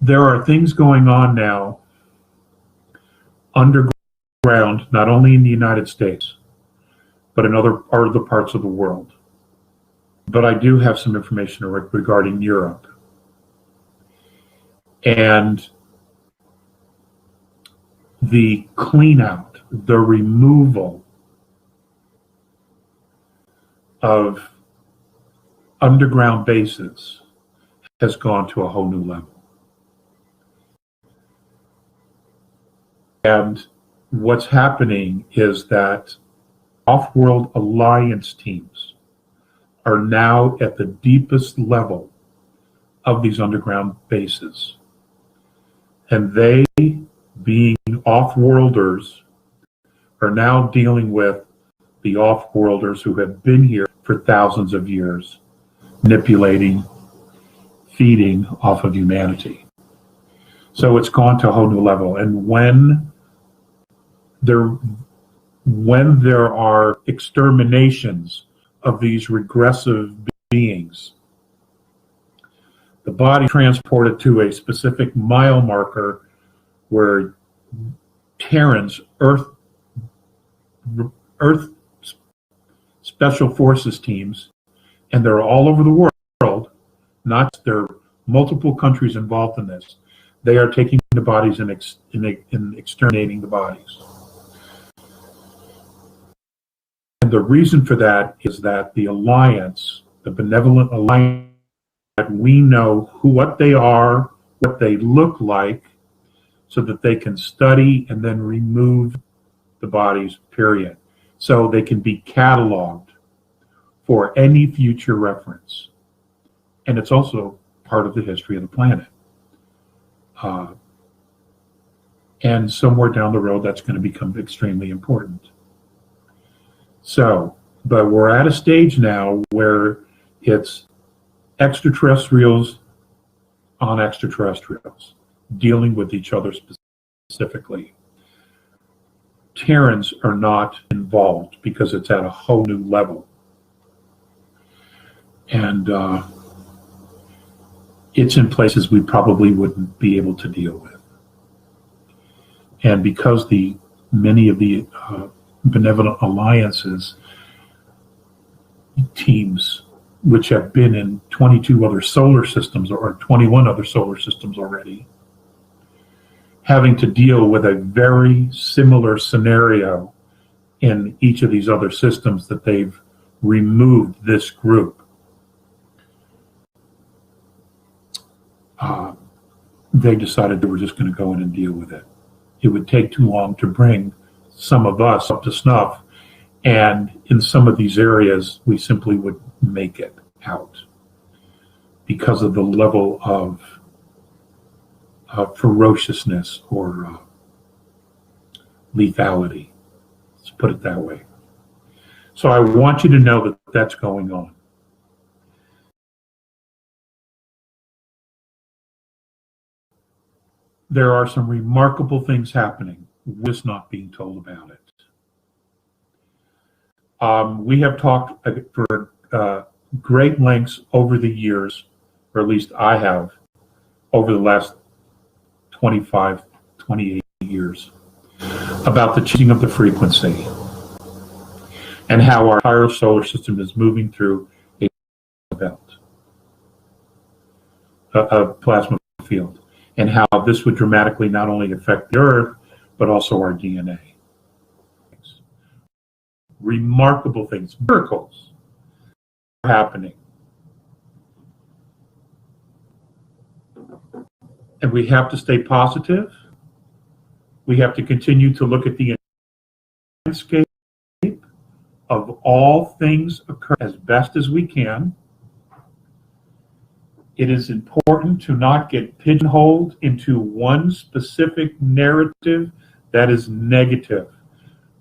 there are things going on now underground, not only in the United States, but in other parts of the world. But I do have some information regarding Europe. And the clean out, the removal of underground bases has gone to a whole new level. And what's happening is that off-world alliance teams are now at the deepest level of these underground bases. And they, being off-worlders, are now dealing with the off-worlders who have been here for thousands of years, manipulating, feeding off of humanity. So it's gone to a whole new level. And when there are exterminations of these regressive beings, the body transported to a specific mile marker where Terrans, Earth Special Forces teams, and they're all over the world, there are multiple countries involved in this. They are taking the bodies and exterminating the bodies. And the reason for that is that the alliance, the benevolent alliance, that we know what they are, what they look like, so that they can study and then remove the bodies, period. So they can be cataloged for any future reference. And it's also part of the history of the planet. And somewhere down the road, that's going to become extremely important. So, but we're at a stage now where it's extraterrestrials on extraterrestrials, dealing with each other specifically. Terrans are not involved because it's at a whole new level. And it's in places we probably wouldn't be able to deal with. And because many of the benevolent alliances teams, which have been in 22 other solar systems or 21 other solar systems already, having to deal with a very similar scenario in each of these other systems that they've removed this group. They decided they were just going to go in and deal with it. It would take too long to bring some of us up to snuff, and in some of these areas we simply wouldn't make it out because of the level of ferociousness or lethality. Let's put it that way. So I want you to know that that's going on. There are some remarkable things happening. We're just not being told about it. We have talked for great lengths over the years, or at least I have, over the last 25, 28 years, about the changing of the frequency and how our entire solar system is moving through a belt, a plasma field, and how this would dramatically not only affect the Earth, but also our DNA. Remarkable things, miracles are happening. And we have to stay positive. We have to continue to look at the landscape of all things occur as best as we can. It is important to not get pigeonholed into one specific narrative that is negative,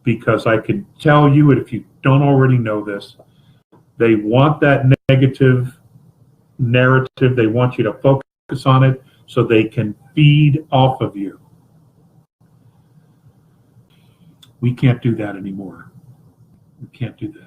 because I can tell you, and if you don't already know this, they want that negative narrative. They want you to focus on it so they can feed off of you. We can't do that anymore. We can't do that.